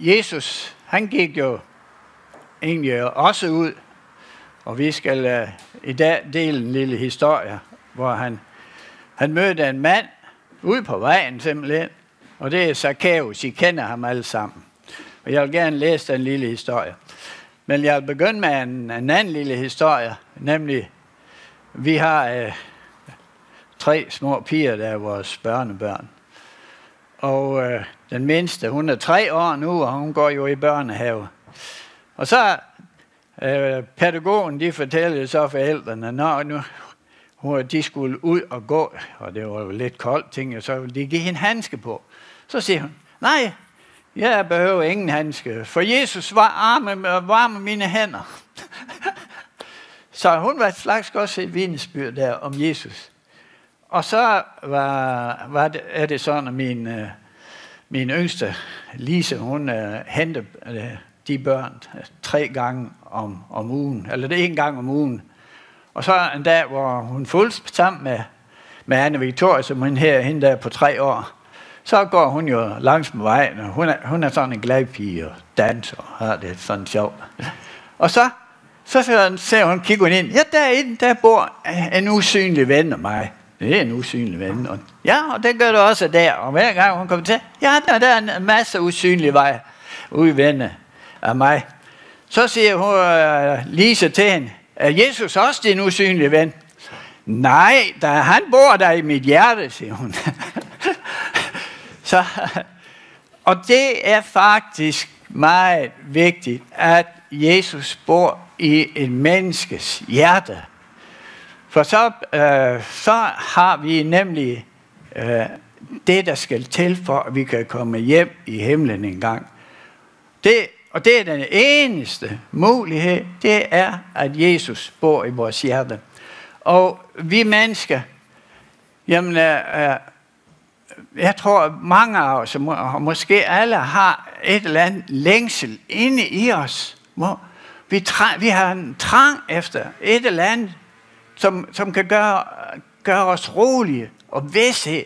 Jesus, han gik jo egentlig også ud, og vi skal i dag dele en lille historie, hvor han mødte en mand ude på vejen simpelthen, og det er Zacchaeus. I kender ham alle sammen. Og jeg vil gerne læse den lille historie. Men jeg vil begynde med en anden lille historie, nemlig vi har 3 små piger, der er vores børnebørn. Og den mindste, hun er 3 år nu, og hun går jo i børnehave. Og så pædagogen, de fortæller så forældrene, når de skulle ud og gå, og det var jo lidt koldt ting, og så ville de give hende handske på. Så siger hun, nej, jeg behøver ingen handske, for Jesus var varme mine hænder. Så hun var et slags også et vidnesbyrd der om Jesus. Og så er det sådan, at min yngste, Lise, hun henter de børn 3 gange om ugen, eller det er 1 gang om ugen. Og så en dag, hvor hun fulgte sammen med Anne Victoria, som hende der på 3 år, så går hun jo langs med vejen, og hun er sådan en glad pige og danser og har det sådan sjovt. Og så ser hun, kigger hun ind, ja, derinde, der bor en usynlig ven af mig. Det er en usynlig ven. Og, ja, og det gør det også der. Og hver gang hun kommer til, ja, der er en masse usynlige venner af mig. Så siger hun Lise til hende, er Jesus også din usynlige ven? Nej, han bor der i mit hjerte, siger hun. Og det er faktisk meget vigtigt, at Jesus bor i et menneskes hjerte. For så har vi nemlig det, der skal til for, at vi kan komme hjem i himlen en gang. Og det er den eneste mulighed, det er, at Jesus bor i vores hjerte. Og vi mennesker, jamen, jeg tror, mange af os, og måske alle, har et eller andet længsel inde i os. Hvor vi har en trang efter et eller andet, som kan gøre os rolige og vidsthed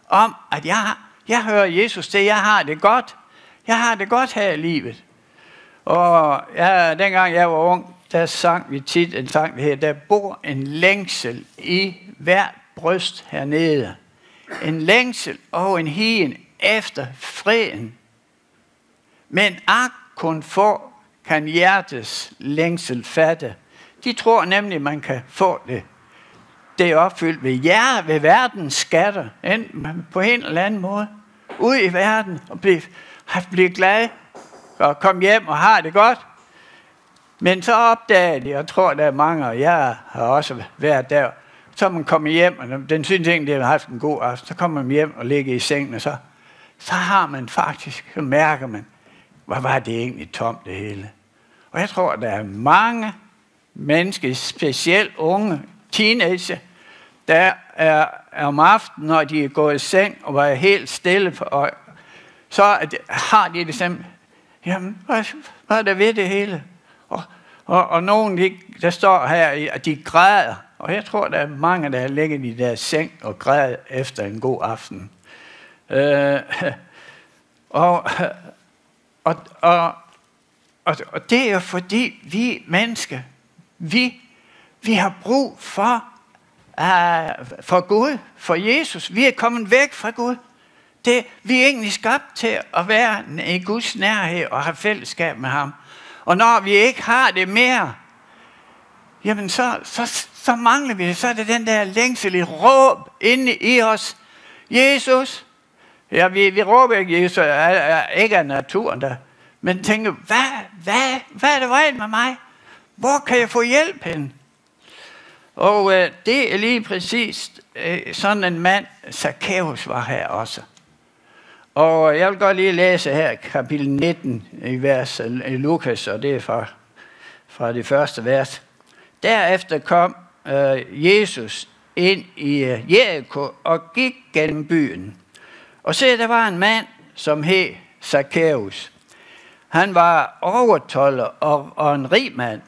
om, at jeg hører Jesus til, jeg har det godt. Jeg har det godt her i livet. Og dengang jeg var ung, der sang vi tit en sang, der hedder, der bor en længsel i hvert bryst hernede. En længsel og en higen efter freden. Men kun få kan hjertes længsel fatte. De tror nemlig, man kan få det. Det er opfyldt ved verdens skatter. Enten på en eller anden måde. Ud i verden og blive glad og komme hjem og have det godt. Men så opdager de, og jeg tror, der er mange, og jeg har også været der, så man kommer hjem, og den synes egentlig, at har haft en god aften, så kommer man hjem og ligger i sengen, og så har man faktisk, så mærker man, hvor var det egentlig tomt det hele. Og jeg tror, der er mange mennesker, specielt unge teenager, der er om aftenen, når de er gået i seng og var helt stille, og så har de det simpelthen, jamen, hvad er der ved det hele? Og nogen, der står her, at de græder. Og jeg tror, der er mange, der ligger i deres seng og græder efter en god aften. Og det er fordi, vi mennesker, vi har brug for Gud, for Jesus. Vi er kommet væk fra Gud. Vi er egentlig skabt til at være i Guds nærhed og have fællesskab med ham. Og når vi ikke har det mere, jamen så mangler vi det. Så er det den der længsel, et råb inde i os. Jesus. Ja, vi råber ikke Jesus, ikke af naturen der. Men tænker, hvad er det vejen med mig? Hvor kan jeg få hjælp hen? Og det er lige præcis sådan en mand, Zacchaeus var her også. Og jeg vil godt lige læse her kapitel 19 i vers i Lukas, og det er fra det første vers. Derefter kom Jesus ind i Jericho og gik gennem byen. Og se, der var en mand, som hed Zacchaeus. Han var overtolder og en rig mand.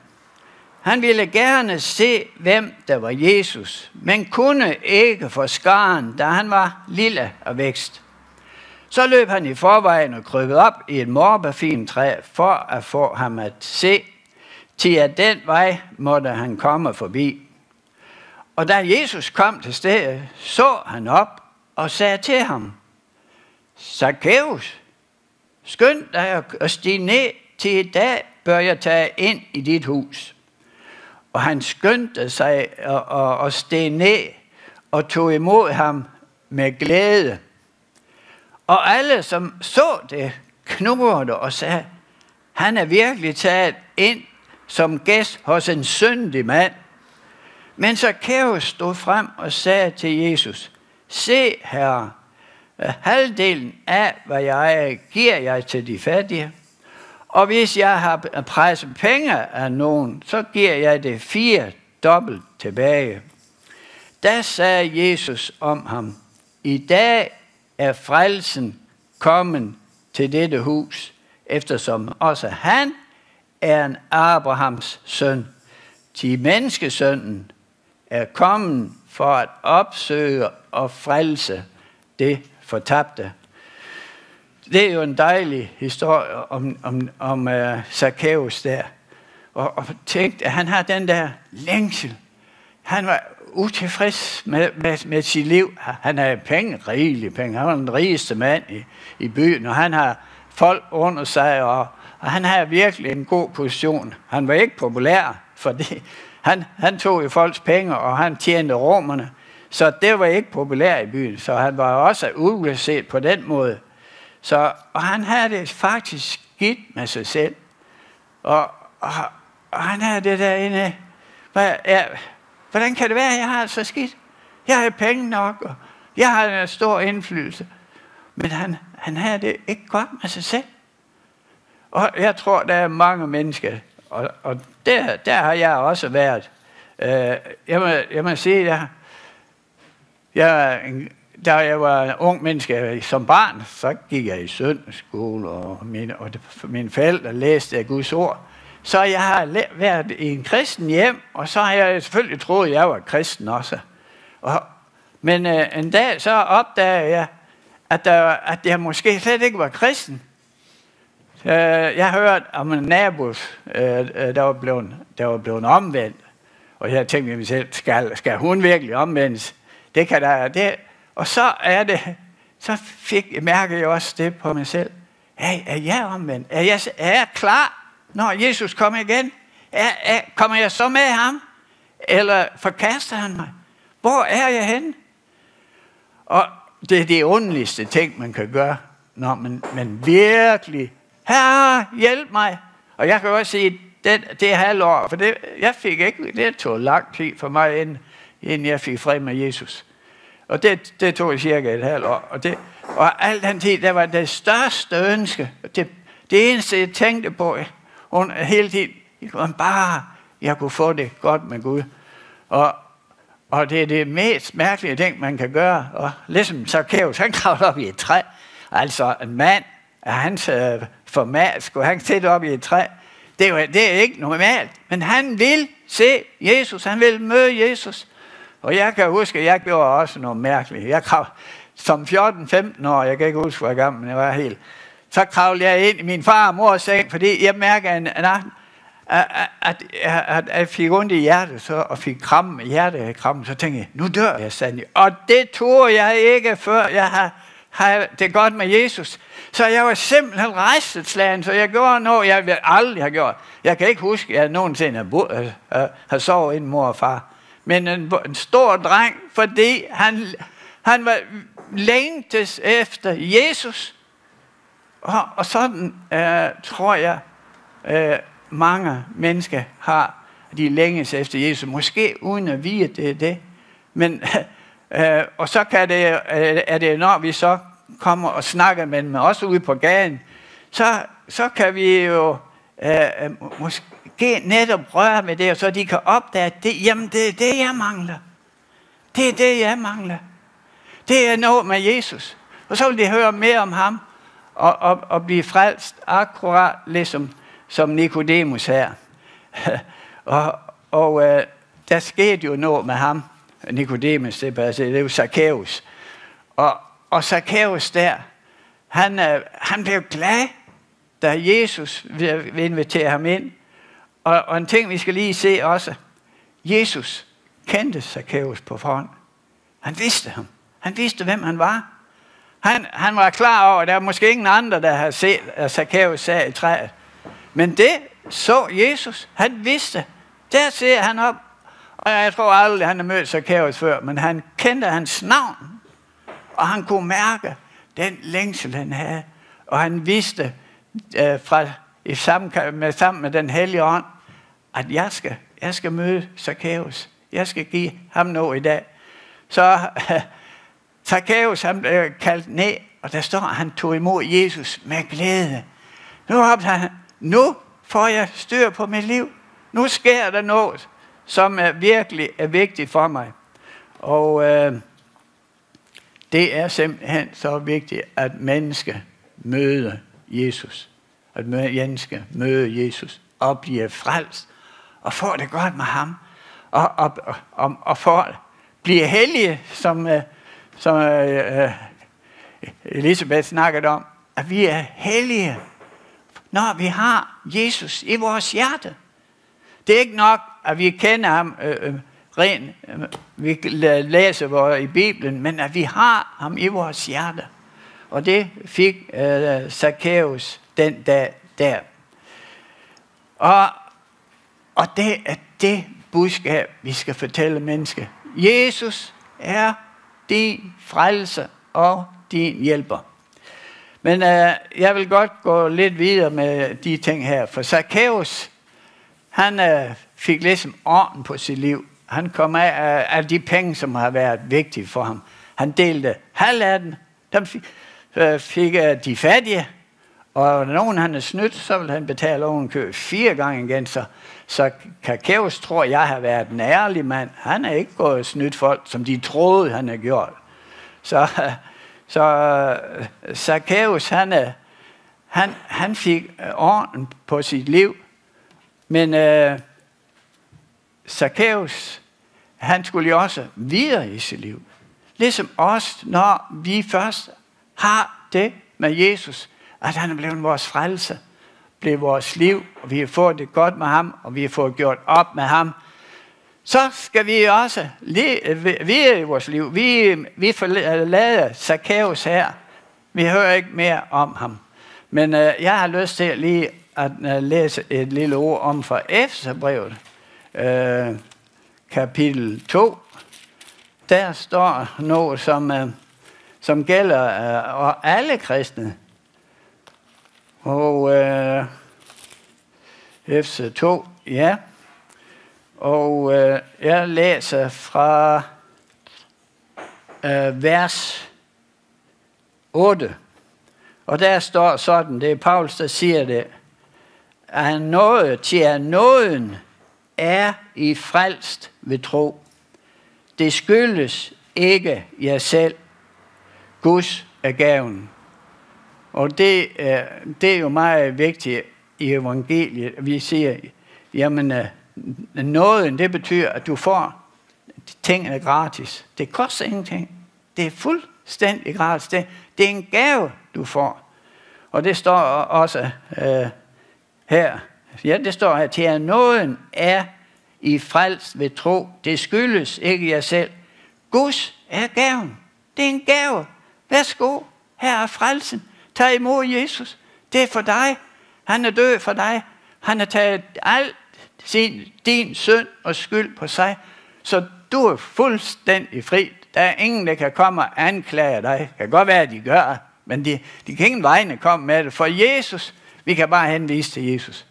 Han ville gerne se, hvem der var Jesus, men kunne ikke få skaren, da han var lille af vækst. Så løb han i forvejen og krybbede op i et morbærfintræ for at få ham at se, til at den vej måtte han komme forbi. Og da Jesus kom til stedet, så han op og sagde til ham, Zakæus, skynd dig at stige ned, til i dag bør jeg tage ind i dit hus. Og han skyndte sig og steg ned og tog imod ham med glæde. Og alle, som så det, knurrede og sagde, han er virkelig taget ind som gæst hos en syndig mand. Men Zakæus stod frem og sagde til Jesus, se herre, halvdelen af, hvad jeg ejer, giver jeg til de fattige. Og hvis jeg har presset penge af nogen, så giver jeg det 4 dobbelt tilbage. Da sagde Jesus om ham, i dag er frelsen kommet til dette hus, eftersom også han er en Abrahams søn. Til menneskesønnen er kommet for at opsøge og frelse det fortabte. Det er jo en dejlig historie om Zakæus der. Og tænkte, at han har den der længsel. Han var utilfreds med sit liv. Han havde penge, rigelige penge. Han var den rigeste mand i byen, og han har folk under sig, og han havde virkelig en god position. Han var ikke populær, fordi han tog jo folks penge, og han tjente romerne. Så det var ikke populært i byen, så han var også uudset på den måde. Og han havde det faktisk skidt med sig selv. Og han havde det derinde. Hvordan kan det være, at jeg har det så skidt? Jeg har penge nok, og jeg har en stor indflydelse. Men han havde det ikke godt med sig selv. Og jeg tror, der er mange mennesker, og der har jeg også været. Jeg må sige, da jeg var en ung menneske som barn, så gik jeg i søndagsskole, og mine forældre læste Guds ord. Så jeg har været i en kristen hjem, og så har jeg selvfølgelig troet, at jeg var kristen også. Men en dag så opdagede jeg, at jeg måske slet ikke var kristen. Jeg hørte om en nabo, der var blevet omvendt. Og jeg tænkte mig selv, skal hun virkelig omvendes? Det kan der det. Og så mærker jeg også det på mig selv. Er jeg omvendt? Er jeg klar, når Jesus kommer igen? Kommer jeg så med ham? Eller forkaster han mig? Hvor er jeg henne? Og det er det underligste ting, man kan gøre, når man virkelig, Herre, hjælp mig. Og jeg kan også sige, det halvår, for det tog lang tid for mig, inden jeg fik fred med Jesus. Og det tog cirka et halvt år. Og al den tid, der var det største ønske. Det eneste, jeg tænkte på hele tiden, jeg kunne få det godt med Gud. Og det er det mest mærkelige ting, man kan gøre. Og ligesom Zakæus, han kravlede op i et træ. Altså en mand af hans format, skulle han sætte op i et træ. Det er ikke normalt. Men han vil se Jesus, han vil møde Jesus. Og jeg kan huske, at jeg gjorde også noget mærkeligt. Som 14-15 år, jeg kan ikke huske, hvor gammel jeg var helt, så kravlede jeg ind i min far og mors seng, fordi jeg mærkede en aften, at jeg fik ondt i hjertet, og fik krammen i hjertekrammen, så tænkte jeg, nu dør jeg sandelig. Og det tog jeg ikke, før jeg har det godt med Jesus. Så jeg var simpelthen rejseslagen, så jeg gjorde noget, jeg aldrig har gjort. Jeg kan ikke huske, at jeg nogensinde har sovet inden mor og far. Men en stor dreng, fordi han var længtes efter Jesus. Og sådan tror jeg, mange mennesker har, de længes efter Jesus. Måske uden at vide, at det er det. Men, og så er det, når vi så kommer og snakker med dem, også ude på gaden, så kan vi jo måske netop røre med det, og så de kan opdage, at det er det, jeg mangler. Det er det, jeg mangler. Det er noget med Jesus. Og så vil de høre mere om ham, og blive frelst, akkurat ligesom som Nikodemus her. og der skete jo noget med ham, Nikodemus, det er jo Zakæus. Og Zakæus der, han blev glad, da Jesus ville invitere ham ind. Og en ting, vi skal lige se også. Jesus kendte Zakæus på forhånd. Han vidste ham. Han vidste, hvem han var. Han var klar over, at der var måske ingen andre, der havde set, at Zakæus sad i træet. Men det så Jesus. Han vidste. Der ser han op. Og jeg tror aldrig, han har mødt Zakæus før, men han kendte hans navn. Og han kunne mærke den længsel, han havde. Og han vidste sammen med den hellige ånd, at jeg skal møde Zakæus. Jeg skal give ham noget i dag. Så Zakæus, han blev kaldt ned, og der står, at han tog imod Jesus med glæde. Nu får jeg styr på mit liv. Nu sker der noget, som virkelig er vigtigt for mig. Og det er simpelthen så vigtigt, at mennesker møder Jesus. At mennesker møder Jesus og bliver frelst og får det godt med ham. Og bliver hellige, som Elisabeth snakkede om, at vi er hellige, når vi har Jesus i vores hjerte. Det er ikke nok, at vi kender ham vi læser i Bibelen, men at vi har ham i vores hjerte. Og det fik Zakæus den dag der. Og det er det budskab, vi skal fortælle mennesker. Jesus er din frelser og din hjælper. Men jeg vil godt gå lidt videre med de ting her. For Zakæus, han fik ligesom orden på sit liv. Han kom af de penge, som har været vigtige for ham. Han delte halv af den. Dem fik de fattige. Og når nogen han er snydt, så vil han betale ovenkøb 4 gange igen. Så Zakæus tror, jeg har været en ærlig mand. Han er ikke gået snydt folk, som de troede, han har gjort. Så Zakæus, han fik orden på sit liv. Men Zakæus, han skulle jo også videre i sit liv. Ligesom os, når vi først har det med Jesus, at han er blevet vores frelse, blev vores liv, og vi har fået det godt med ham, og vi har fået gjort op med ham, så skal vi også videre i vores liv. Vi forlader Zakæus her. Vi hører ikke mere om ham. Men jeg har lyst til lige at læse et lille ord om fra Efeserbrevet, kapitel 2. Der står noget, som gælder alle kristne. Og Efeser 2, ja. Og jeg læser fra vers 8. Og der står sådan, det er Paulus, der siger det, at nåden er I frelst ved tro. Det skyldes ikke jer selv. Guds er gaven. Og det er jo meget vigtigt i evangeliet. Vi siger, jamen nåden, det betyder, at du får tingene gratis. Det koster ingenting. Det er fuldstændig gratis. Det er en gave, du får. Og det står også her. Ja, det står her til, at nåden er I frelst ved tro. Det skyldes ikke jer selv. Guds er gaven. Det er en gave. Værsgo, her er frelsen. Tag imod Jesus. Det er for dig. Han er død for dig. Han har taget alt din synd og skyld på sig. Så du er fuldstændig fri. Der er ingen, der kan komme og anklage dig. Det kan godt være, at de gør, men de kan ingen vegne komme med det. For Jesus, vi kan bare henvise til Jesus.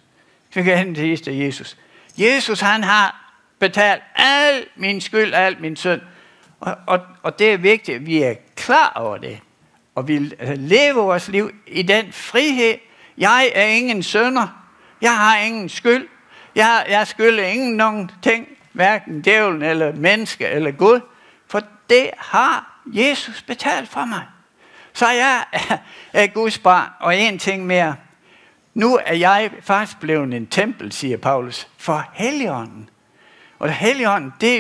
Vi kan henvise til Jesus. Jesus, han har betalt al min skyld, al min synd. Og det er vigtigt, at vi er klar over det. Og vi lever vores liv i den frihed. Jeg er ingen synder. Jeg har ingen skyld. Jeg skylder ingen nogen ting. Hverken djævlen eller menneske eller Gud. For det har Jesus betalt for mig. Så jeg er Guds barn. Og en ting mere. Nu er jeg faktisk blevet en tempel, siger Paulus, for Helligånden. Og Helligånden, det er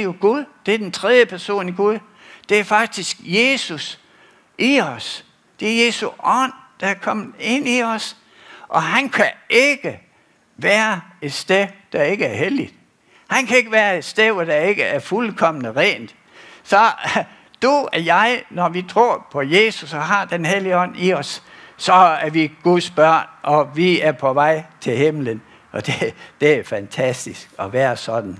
jo Gud. Det er den tredje person i Gud. Det er faktisk Jesus i os. Det er Jesu ånd, der er kommet ind i os. Og han kan ikke være et sted, der ikke er helligt. Han kan ikke være et sted, hvor der ikke er fuldkommen rent. Så du og jeg, når vi tror på Jesus og har den hellige ånd i os, så er vi Guds børn, og vi er på vej til himlen. Og det er fantastisk at være sådan.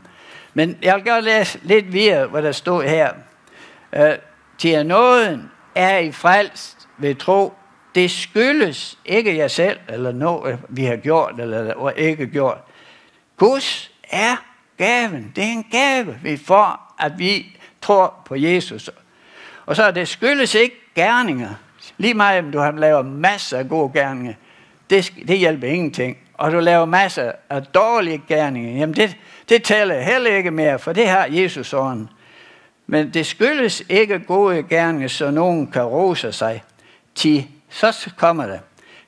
Men jeg vil godt læse lidt videre, hvad der stod her. Til nåden er I frelst ved tro. Det skyldes ikke jer selv, eller noget vi har gjort, eller ikke gjort. Guds er gaven. Det er en gave, vi får, at vi tror på Jesus. Og så det skyldes ikke gerninger. Lige meget, om du har lavet masser af gode gerninger, det hjælper ingenting. Og du laver masser af dårlige gerninger, jamen det tæller heller ikke mere, for det har Jesus ånden. Men det skyldes ikke gode gerninger, så nogen kan rose sig. Så kommer det.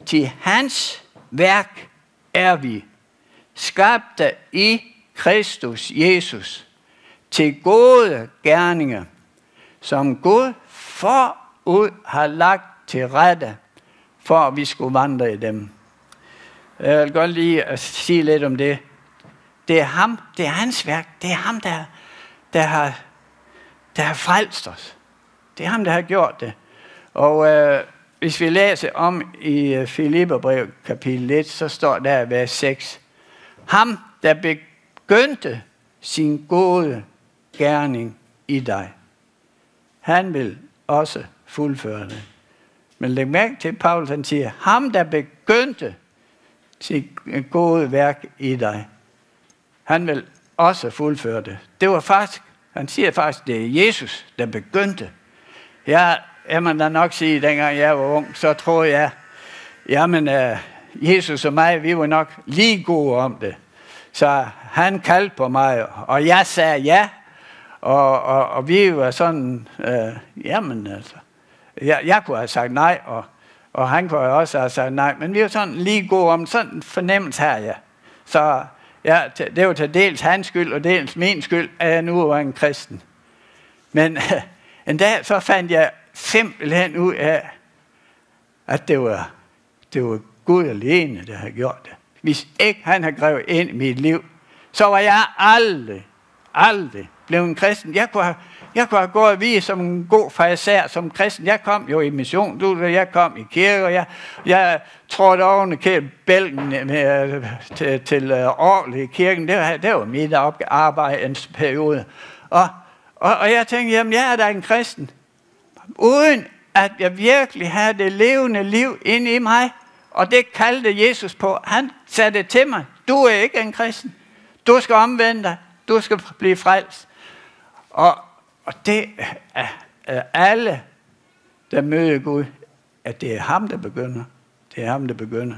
Til hans værk er vi, skabte i Kristus Jesus, til gode gerninger, som Gud forud har lagt til rette, for at vi skulle vandre i dem. Jeg vil godt lige at sige lidt om det. Det er ham, det er hans værk. Det er ham, der har frelst os. Det er ham, der har gjort det. Og hvis vi læser om i Filipperbrevet kapitel 1, så står der i vers 6. Ham, der begyndte sin gode gerning i dig. Han vil også fuldføre det. Men læg mærke til, Paulus han siger, ham, der begyndte sit gode værk i dig, han vil også fuldføre det. Det var faktisk, han siger faktisk, det er Jesus, der begyndte. Jeg må da nok sige, dengang jeg var ung, så tror jeg, jamen Jesus og mig, vi var nok lige gode om det. Så han kaldte på mig, og jeg sagde ja, og vi var sådan, jamen altså, jeg kunne have sagt nej, og han kunne også have sagt nej, men vi var sådan lige gode om, sådan en fornemmelse her, ja. Så ja, det var til dels hans skyld, og dels min skyld, at jeg nu var en kristen. Men en dag så fandt jeg simpelthen ud af, at det var Gud alene, der havde gjort det. Hvis ikke han havde grebet ind i mit liv, så var jeg aldrig blevet en kristen. Jeg kunne have gået og vide som en god farisæer som kristen. Jeg kom jo i mission, jeg kom i kirke, og jeg trådte oven i bælgen til orgel i kirken. Det var mit arbejde en periode. Og jeg tænkte, jamen jeg er da en kristen. Uden at jeg virkelig havde det levende liv inde i mig. Og det kaldte Jesus på. Han sagde det til mig. Du er ikke en kristen. Du skal omvende dig. Du skal blive frelst. Og det er alle, der møder Gud, at det er ham, der begynder. Det er ham, der begynder.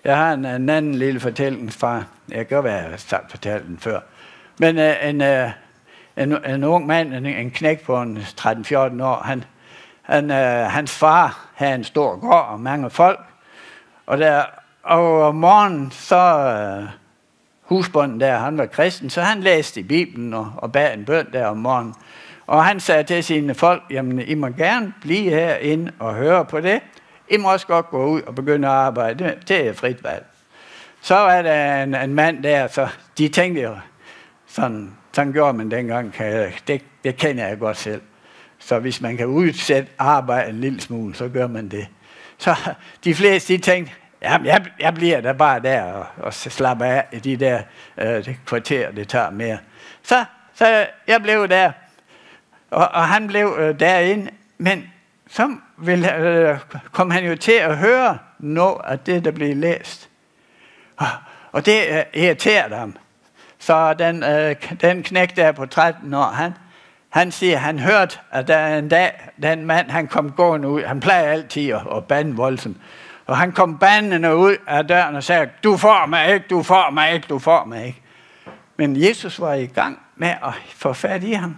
Jeg har en anden lille fortælling fra, jeg kan være, jeg har fortalt den før, men en ung mand, en knægt på 13-14 år, hans far havde en stor gård og mange folk, og om morgenen, så husbonden der, han var kristen, så han læste i Bibelen og bad en bøn der om morgenen. Og han sagde til sine folk, jamen I må gerne blive herinde og høre på det. I må også godt gå ud og begynde at arbejde. Det er frit valg. Så var der en mand der, så de tænkte jo, sådan gjorde man dengang, det kender jeg godt selv. Så hvis man kan udsætte arbejde en lille smule, så gør man det. Så de fleste, de tænkte, jamen jeg bliver da bare der og slapper af i de der kvarter, det tager mere. Så jeg blev der, og han blev derinde, men så kom han jo til at høre noget af det, der blev læst. Og det irriterede ham. Så den knægt der på 13 år, han siger, han hørte, at der en dag, den mand, han kom gående ud, han plejer altid at bande voldsomt. Og han kom bandende ud af døren og sagde, du får mig ikke, du får mig ikke, du får mig ikke. Men Jesus var i gang med at få fat i ham.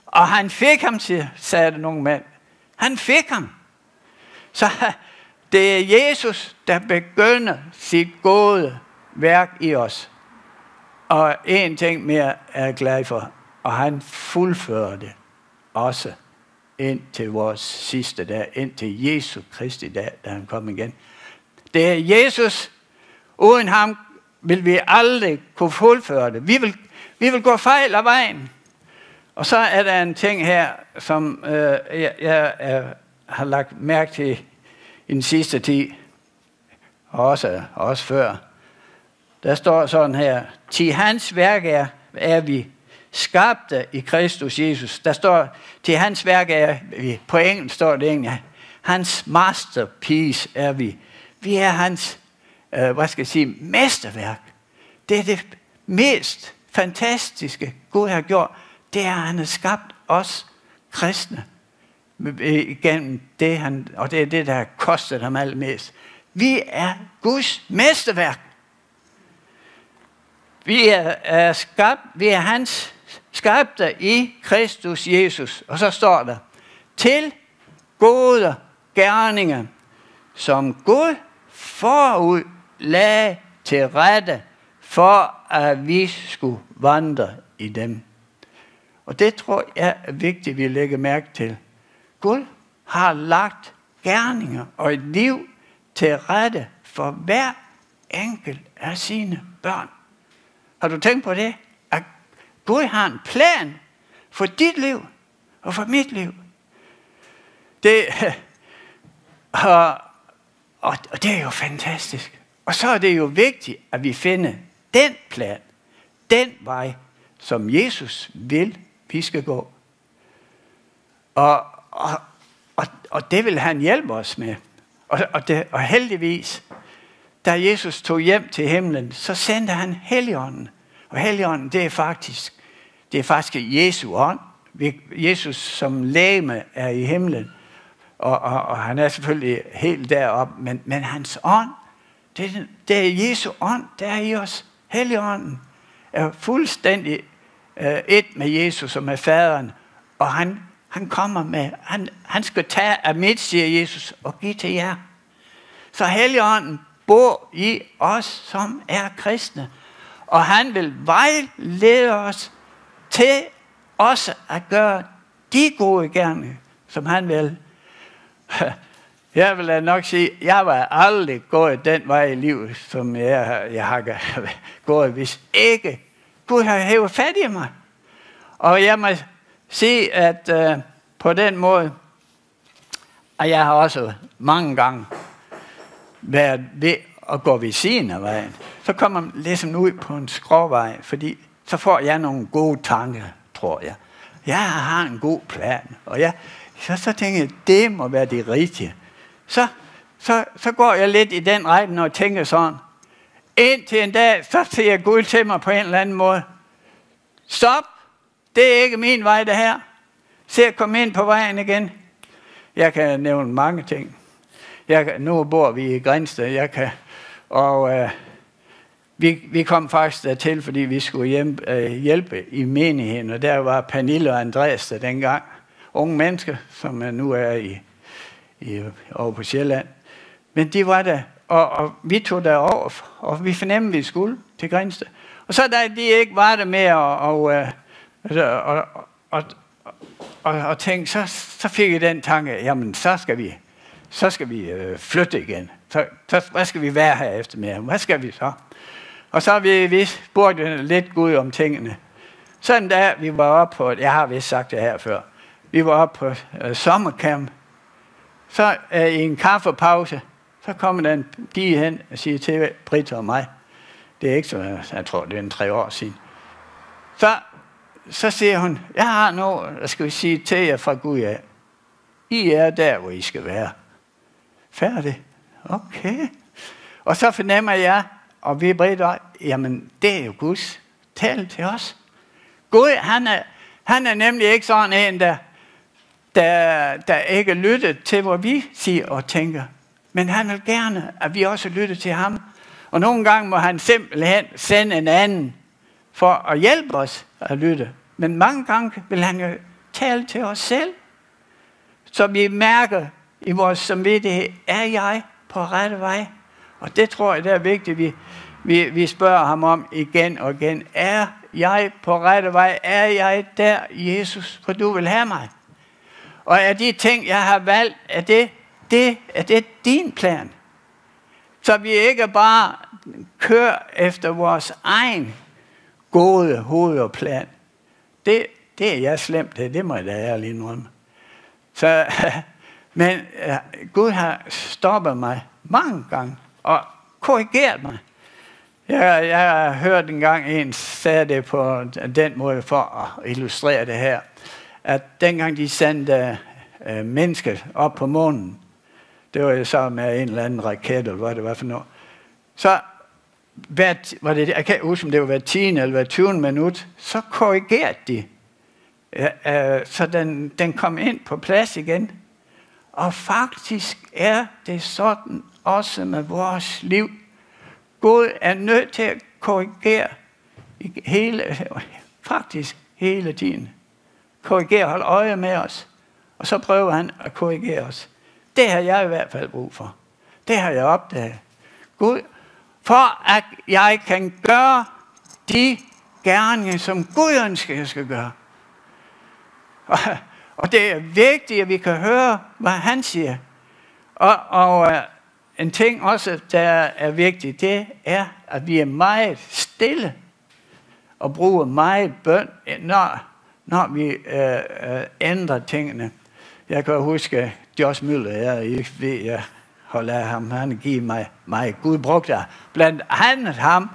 Og han fik ham, sagde der nogle mænd. Han fik ham. Så det er Jesus, der begynder sit gode værk i os. Og en ting mere er jeg glad for, og han fuldfører det også. ind til vores sidste dag, ind til Jesu Kristi dag, da han kom igen. Det er Jesus. Uden ham vil vi aldrig kunne fuldføre det. Vi vil gå fejl af vejen. Og så er der en ting her, som jeg har lagt mærke til i den sidste tid, og også før. Der står sådan her: til hans værk er vi skabte i Kristus Jesus. Der står, til hans værk er vi, på engelsk står det egentlig, hans masterpiece er vi. Vi er hans, mesterværk. Det er det mest fantastiske, Gud har gjort. Det er, at han har skabt os kristne igennem det, og det er det, der har kostet ham allermest. Vi er Guds mesterværk. Vi er hans skabte i Kristus Jesus. Og så står der, til gode gerninger, som Gud forud lagde til rette, for at vi skulle vandre i dem. Og det tror jeg er vigtigt, at vi lægger mærke til. Gud har lagt gerninger og et liv til rette for hver enkelt af sine børn. Har du tænkt på det? At Gud har en plan for dit liv og for mit liv. Og det er jo fantastisk. Og så er det jo vigtigt, at vi finder den plan, den vej, som Jesus vil, vi skal gå. Og det vil han hjælpe os med. Og heldigvis, da Jesus tog hjem til himlen, så sendte han Helligånden. Og Helligånden, det er faktisk Jesu ånd. Jesus som legeme er i himlen. Og han er selvfølgelig helt deroppe. Men hans ånd, det er Jesu ånd, der er i os. Helligånden er fuldstændig et med Jesus og med faderen. Og han kommer med, han skal tage af mit, siger Jesus, og give til jer. Så Helligånden bor i os, som er kristne. Og han vil vejlede os til også at gøre de gode gerninger, som han vil. Jeg vil nok sige, jeg var aldrig gået den vej i livet, som jeg har gået, hvis ikke Gud har hævet fat i mig. Og jeg må sige, at på den måde, og jeg har også mange gange været ved at gå ved siden af vejen, så kommer man ligesom ud på en skråvej, fordi så får jeg nogle gode tanker, tror jeg. Jeg har en god plan, og så tænker jeg, det må være det rigtige. Så går jeg lidt i den retning og tænker sådan, indtil en dag, så siger Gud til mig på en eller anden måde, stop, det er ikke min vej det her. Se at komme ind på vejen igen. Jeg kan nævne mange ting. Nu bor vi i Grindsted, vi kom faktisk dertil, fordi vi skulle hjælpe i menigheden, og der var Pernille og Andreas der dengang. Unge mennesker, som nu er over på Sjælland. Men de var der, og vi tog derover, og vi fornemmede, vi skulle til Grindsted. Og så da de ikke var der mere, og tænkte, så fik jeg den tanke, jamen så skal vi flytte igen. Så hvad skal vi være her efter mere? Hvad skal vi så? Og så vi spurgte lidt Gud om tingene. Sådan da vi var oppe på, jeg har vist sagt det her før, vi var oppe på sommercamp. Så i en kaffepause, så kommer der en pige hen og siger til Britta og mig, det er ikke så, jeg tror det er en 3 år siden. Så siger hun, jeg har noget, der skal vi sige til jer fra Gud af. I er der, hvor I skal være. Færdig. Okay. Og så fornemmer jeg, og vi Britta, jamen det er jo Guds tale til os. Gud, han er nemlig ikke sådan en, der ikke lytter til, hvad vi siger og tænker. Men han vil gerne, at vi også lytter til ham. Og nogle gange må han simpelthen sende en anden for at hjælpe os at lytte. Men mange gange vil han jo tale til os selv. Så vi mærker i vores samvittighed, er jeg på rette vej? Og det tror jeg, det er vigtigt, vi spørger ham om igen og igen. Er jeg på rette vej? Er jeg der, Jesus, for du vil have mig? Og er de ting, jeg har valgt, er det din plan? Så vi ikke bare kører efter vores egen gode hoved og plan. Det er jeg slemt til, det må jeg da ærligt indrømme. Så, men Gud har stoppet mig mange gange og korrigeret mig. Jeg har hørt engang en sagde det på den måde for at illustrere det her, at dengang de sendte mennesker op på månen, det var jo så med en eller anden raket, eller hvad det var for noget, så var det, jeg kan ikke huske, om det var hver 10 eller hver 20 minut, så korrigerede de, så den kom ind på plads igen. Og faktisk er det sådan også med vores liv. Gud er nødt til at korrigere hele tiden. Korrigere, holde øje med os. Og så prøver han at korrigere os. Det har jeg i hvert fald brug for. Det har jeg opdaget. Gud, for at jeg kan gøre de gerninger, som Gud ønsker, jeg skal gøre. Og det er vigtigt, at vi kan høre, hvad han siger. Og en ting også, der er vigtigt, det er, at vi er meget stille og bruger meget bøn, når vi ændrer tingene. Jeg kan huske, Josh Møller, jeg holder af ham, han giver mig Gud brugte jeg blandt andet ham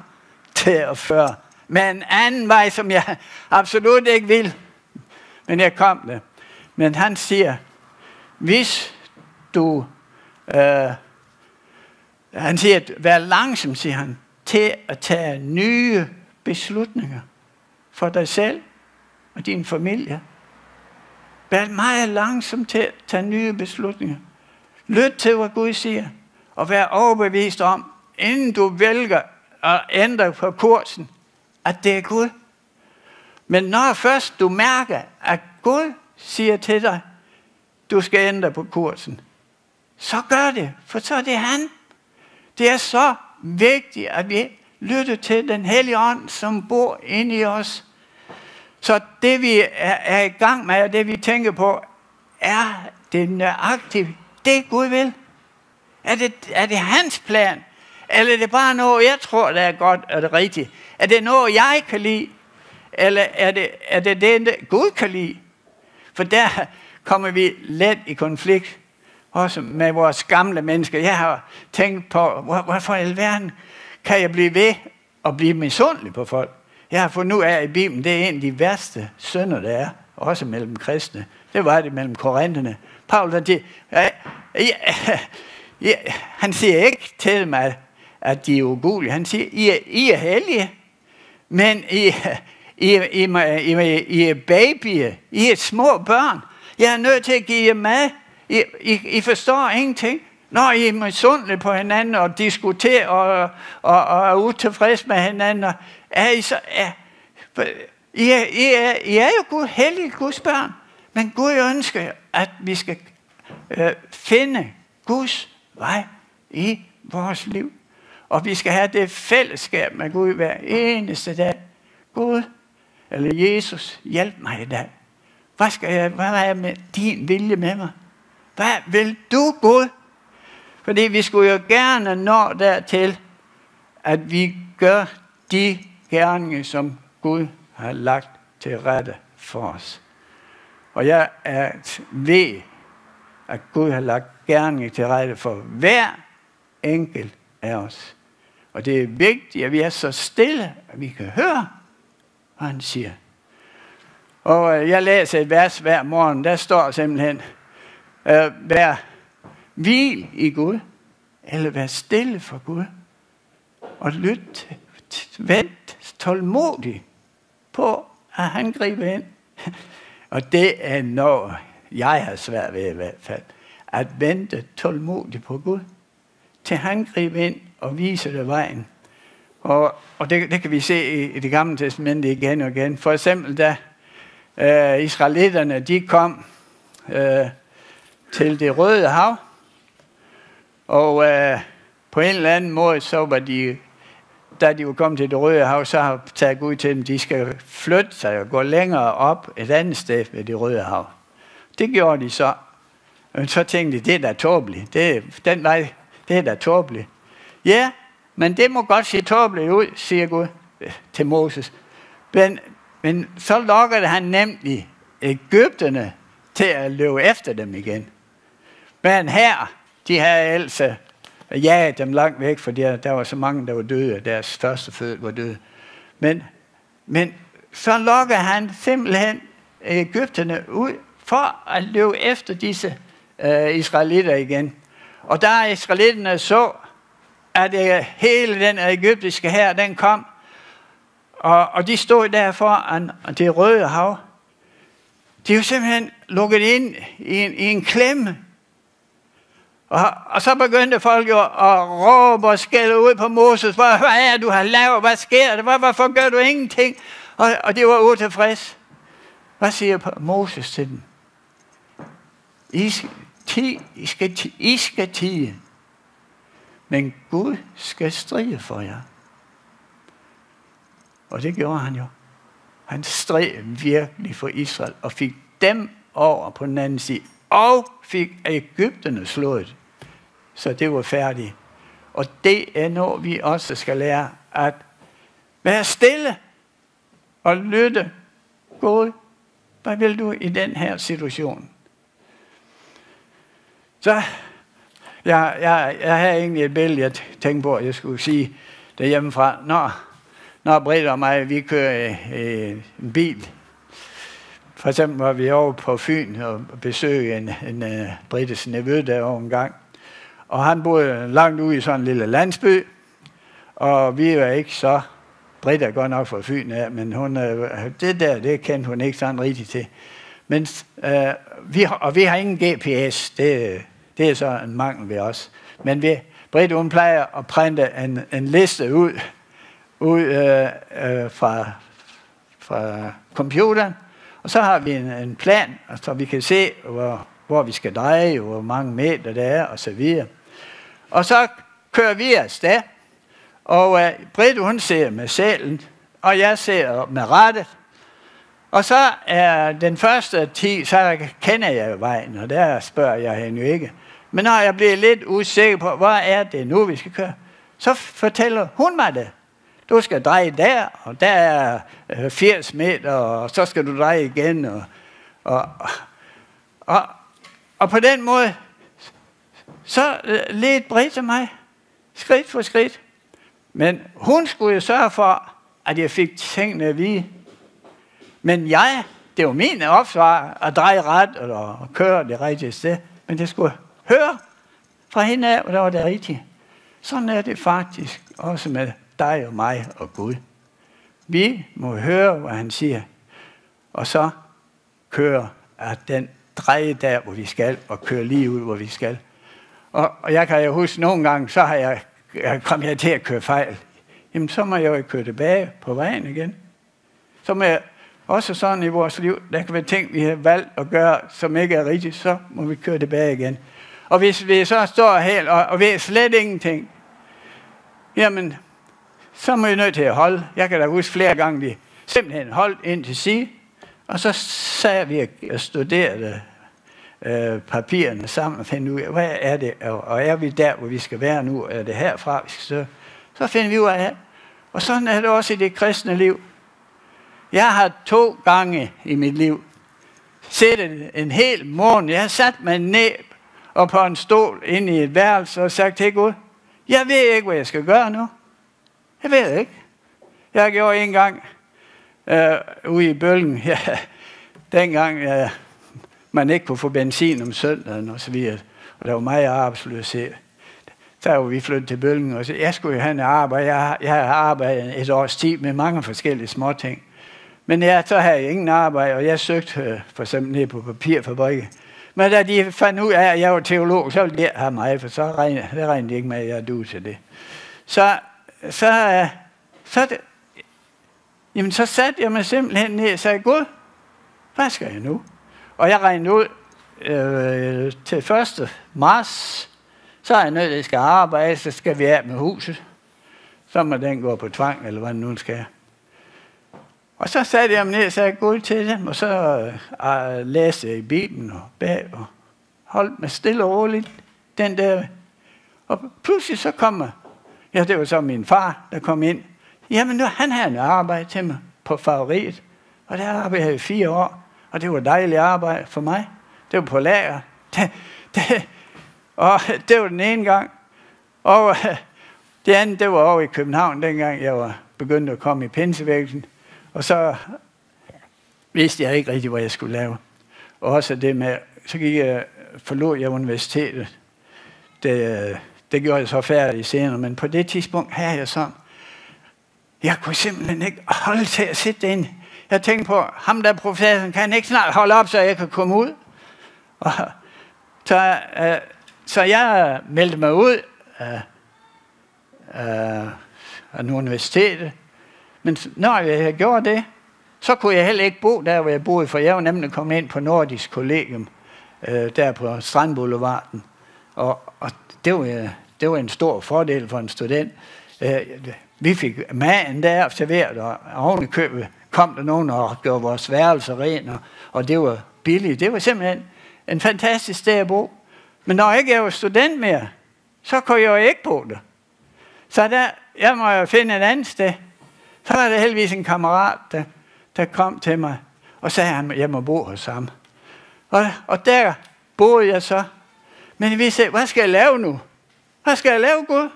til at føre. Men en anden vej, som jeg absolut ikke vil, men jeg kom det. Men han siger, hvis du, han siger, vær langsom, siger han, til at tage nye beslutninger for dig selv og din familie. Vær meget langsom til at tage nye beslutninger. Lyt til, hvad Gud siger, og vær overbevist om, inden du vælger at ændre på kursen, at det er Gud. Men når først du mærker, at Gud siger til dig, du skal ændre på kursen, så gør det, for så er det han. Det er så vigtigt, at vi lytter til den hellige ånd, som bor inde i os. Så det vi er i gang med, og det vi tænker på, er det nøjagtigt, det Gud vil. Er det hans plan? Eller er det bare noget, jeg tror, der er godt og det rigtigt? Er det noget, jeg kan lide? Eller er det Gud kan lide? For der kommer vi let i konflikt, også med vores gamle mennesker. Jeg har tænkt på, hvorfor i alverden kan jeg blive ved at blive misundelig på folk? Jeg har fundet ud af i Bibelen, det er en af de værste synder, der er, også mellem kristne. Det var det mellem korinterne. Paulus, han siger ikke til mig, at de er ugudelige. Han siger, I er hellige, men I er babyer. I er små børn. Jeg er nødt til at give jer mad. I forstår ingenting. Når I er misundelige på hinanden og diskuterer og er utilfredse med hinanden, I er jo Gud, hellige Guds børn. Men Gud ønsker, at vi skal finde Guds vej i vores liv. Og vi skal have det fællesskab med Gud hver eneste dag. Gud, eller Jesus, hjælp mig i dag. Hvad er med din vilje med mig? Hvad vil du, Gud? Fordi vi skulle jo gerne nå dertil, at vi gør de gerninger, som Gud har lagt til rette for os. Og jeg ved, at Gud har lagt gerninger til rette for hver enkelt af os. Og det er vigtigt, at vi er så stille, at vi kan høre, hvad han siger. Og jeg læser et vers hver morgen, der står simpelthen, vær hvil i Gud, eller vær stille for Gud, og lyt, vent tålmodigt på, at han griber ind. Og det er noget, jeg har svært ved i hvert fald, at vente tålmodigt på Gud, til han griber ind og viser dig vejen. Og det kan vi se i det gamle testamente igen og igen. For eksempel da israelitterne, de kom til det Røde Hav, og på en eller anden måde, så var de, da de var kommet til det Røde Hav, så har taget Gud til dem, de skal flytte sig og gå længere op et andet sted ved det Røde Hav. Det gjorde de så. Men så tænkte de, det er da tåbeligt. Den vej, det er da tåbeligt. Ja, men det må godt se tåbeligt ud, siger Gud til Moses. Men så lokkede han nemlig Egypterne til at løbe efter dem igen. Men her, de havde altså jaget dem langt væk, for der var så mange, der var døde, og deres første fødte var døde. Men så lokkede han simpelthen Egypterne ud for at løbe efter disse israelitter igen. Og da israelitterne så, at hele den egyptiske hær, den kom, og de stod der foran det Røde Hav, de var simpelthen lukket ind i en klemme. Og så begyndte folk jo at råbe og skælde ud på Moses. Hvad er du har lavet? Hvad sker der? Hvorfor gør du ingenting? Og de var utilfredse. Hvad siger Moses til dem? I skal tie. Men Gud skal stride for jer. Og det gjorde han jo. Han stred virkelig for Israel og fik dem over på den anden side. Og fik Egypterne slået. Så det var færdigt. Og det er noget, vi også skal lære. At være stille og lytte. Gud, hvad vil du i den her situation? Så jeg havde egentlig et billede, jeg tænkte på, at jeg skulle sige derhjemmefra. Når Britt og mig, vi kører en bil. For eksempel var vi over på Fyn og besøgte en Brittes nevø derovre en gang. Og han boede langt ude i sådan en lille landsby. Og vi var ikke så... Britt er godt nok fra Fyn, ja, men det kendte hun ikke sådan rigtigt til. Men vi har ingen GPS, det er så en mangel ved os. Men Britt, hun plejer at printe en liste ud fra computeren, og så har vi en plan, så vi kan se, hvor vi skal dreje, hvor mange meter der er, og så videre. Og så kører vi afsted, og Britt, hun ser med sælen, og jeg ser med rattet. Og så er den første 10, så kender jeg vejen, og der spørger jeg hende jo ikke. Men når jeg bliver lidt usikker på, hvor er det nu, vi skal køre, så fortæller hun mig det. Du skal dreje der, og der er 80 meter, og så skal du dreje igen. Og på den måde, så ledte Britt til mig, skridt for skridt. Men hun skulle jo sørge for, at jeg fik tingene at vide. Men det var min opsvar at dreje ret og køre det rigtige sted. Men det skulle høre fra hende af, og der var det rigtige. Sådan er det faktisk også med dig og mig og Gud. Vi må høre, hvad han siger, og så køre at den dreje der, hvor vi skal, og køre lige ud, hvor vi skal. Og jeg kan jo huske, nogle gange, så har jeg kommet til at køre fejl. Jamen, så må jeg jo køre tilbage på vejen igen. Så må jeg også sådan i vores liv, der kan være ting, vi har valgt at gøre, som ikke er rigtigt, så må vi køre tilbage igen. Og hvis vi så står helt og ved slet ingenting, jamen, så må jeg nødt til at holde. Jeg kan da huske flere gange, de simpelthen holdt ind til side, og så sad vi og studerede papirerne sammen og fandt ud af, hvad er det, og er vi der, hvor vi skal være nu, er det herfra, vi skal så finder vi ud af. Og sådan er det også i det kristne liv. Jeg har 2 gange i mit liv siddet en hel måned. Jeg har sat mig ned og på en stol inde i et værelse og sagt til Gud, jeg ved ikke, hvad jeg skal gøre nu. Jeg ved ikke. Jeg gjorde en gang ude i Bølgen, dengang man ikke kunne få benzin om søndagen og så videre, og der var meget arbejdsløshed. Så var vi flyttet til Bølgen, og så jeg skulle jo have en arbejde. Jeg har arbejdet et års tid med mange forskellige småting. Men så havde jeg ingen arbejde, og jeg søgte for eksempel ned på papirfabrikken. Men da de fandt ud af, at jeg var teolog, så ville de have mig, for så regnede de ikke med, at jeg duede til det. Så satte jeg mig simpelthen ned og sagde, Gud, hvad skal jeg nu? Og jeg regnede ud til 1. marts, så er jeg nødt til at skal arbejde, så skal vi af med huset. Så må den gå på tvang, eller hvad den nu skal. Og så satte jeg mig ned og sagde Gud til dem, og så læste jeg i Bibelen og bag og holdt mig stille og roligt den der. Og pludselig så kommer, ja, det var så min far, der kom ind. Jamen nu, han havde en arbejde til mig på Favorit, og der arbejdede jeg i 4 år, og det var dejligt arbejde for mig. Det var på lager. Og det var den ene gang. Og det andet, det var over i København, dengang jeg var begyndt at komme i pinsevækkelsen. Og så vidste jeg ikke rigtig, hvad jeg skulle lave. Og også det med, så forlod jeg universitetet. Det gjorde jeg så færdig senere, men på det tidspunkt havde jeg sådan, jeg kunne simpelthen ikke holde til at sidde derinde. Jeg tænkte på, ham der professoren, kan han ikke snart holde op, så jeg kan komme ud? Og så jeg meldte mig ud af universitetet. Men når jeg gjorde det, så kunne jeg heller ikke bo der, hvor jeg boede, for jeg var nemlig kommet ind på Nordisk Kollegium, der på Strandboulevarden. Og det var en stor fordel for en student. Vi fik maden der serveret, og oven i købet kom der nogen og gjorde vores værelser ren, og det var billigt. Det var simpelthen en fantastisk sted at bo. Men når ikke jeg var student mere, så kunne jeg jo ikke bo der. Så jeg må jo finde et andet sted. Så var der heldigvis en kammerat, der kom til mig og sagde, at jeg må bo hos ham. Og der boede jeg så. Men vi sagde, hvad skal jeg lave nu? Hvad skal jeg lave, Gud?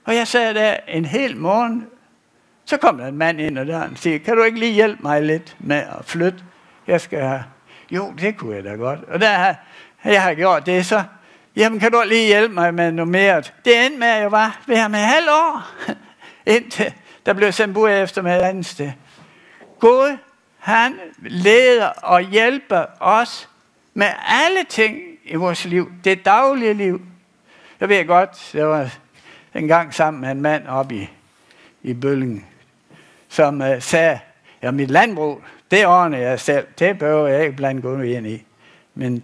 Og jeg sagde der en hel morgen. Så kom der en mand ind ad døren og siger, kan du ikke lige hjælpe mig lidt med at flytte? Jo, det kunne jeg da godt. Og jeg har gjort det så. Jamen, kan du lige hjælpe mig med noget mere? Det endte med, at jeg var ved ham et halvt år. Indtil der blev sendt bud efter mig et andet sted. Gud, han leder og hjælper os med alle ting i vores liv. Det daglige liv. Jeg ved godt, jeg var en gang sammen med en mand oppe i Bølgen, som sagde, ja, mit landbrug, det ordner jeg selv. Det behøver jeg ikke blande Gud ind i. Men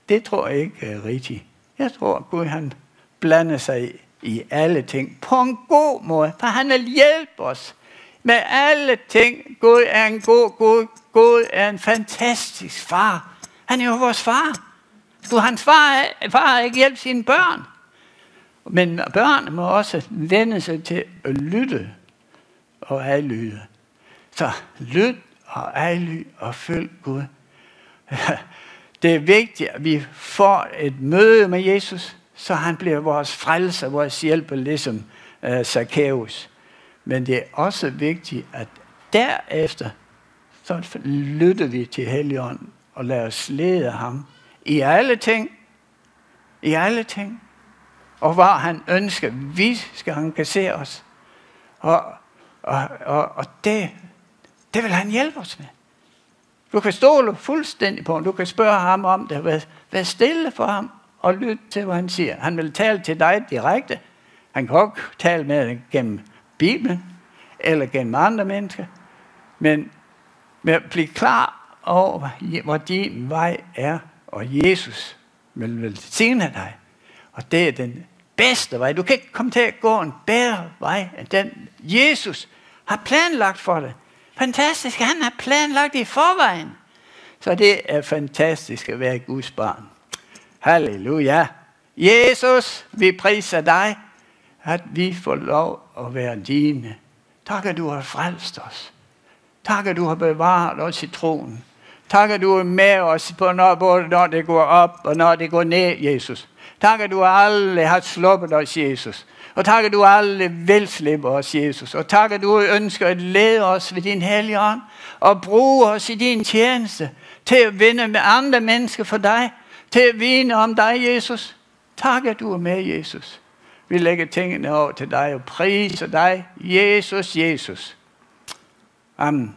det tror jeg ikke er rigtigt. Jeg tror, at Gud han blander sig i alle ting på en god måde, for han vil hjælpe os med alle ting. Gud er en god Gud. Gud er en fantastisk far. Han er jo vores far. Hans far ikke hjælpe sine børn. Men børn må også vende sig til at lytte og adlyde. Så lyt og adlyd og følg Gud. Det er vigtigt, at vi får et møde med Jesus, så han bliver vores frelser, vores hjælper, ligesom Zacchaeus. Men det er også vigtigt, at derefter, så lytter vi til Helligånden og lader os lede ham i alle ting. I alle ting. Og hvor han ønsker, vi skal engagere os. Og det vil han hjælpe os med. Du kan stole fuldstændig på ham. Du kan spørge ham om det. Vær stille for ham og lytte til, hvad han siger. Han vil tale til dig direkte. Han kan også tale med dig gennem Bibelen eller gennem andre mennesker. Men med at blive klar over, hvor din vej er, og Jesus vil velsigne dig. Og det er den bedste vej. Du kan ikke komme til at gå en bedre vej, end den Jesus har planlagt for dig. Fantastisk, han har planlagt i forvejen. Så det er fantastisk at være Guds barn. Halleluja. Jesus, vi priser dig, at vi får lov at være dine. Tak, at du har frelst os. Tak, at du har bevaret os i troen. Tak, at du er med os, både når det går op og når det går ned, Jesus. Tak, at du aldrig har sluppet os, Jesus. Og tak, at du aldrig vil slippe os, Jesus. Og tak, at du ønsker at lede os ved din hellige ånd og bruge os i din tjeneste til at vinde med andre mennesker for dig, til at vinde om dig, Jesus. Tak, at du er med, Jesus. Vi lægger tingene over til dig og priser dig, Jesus, Jesus. Amen.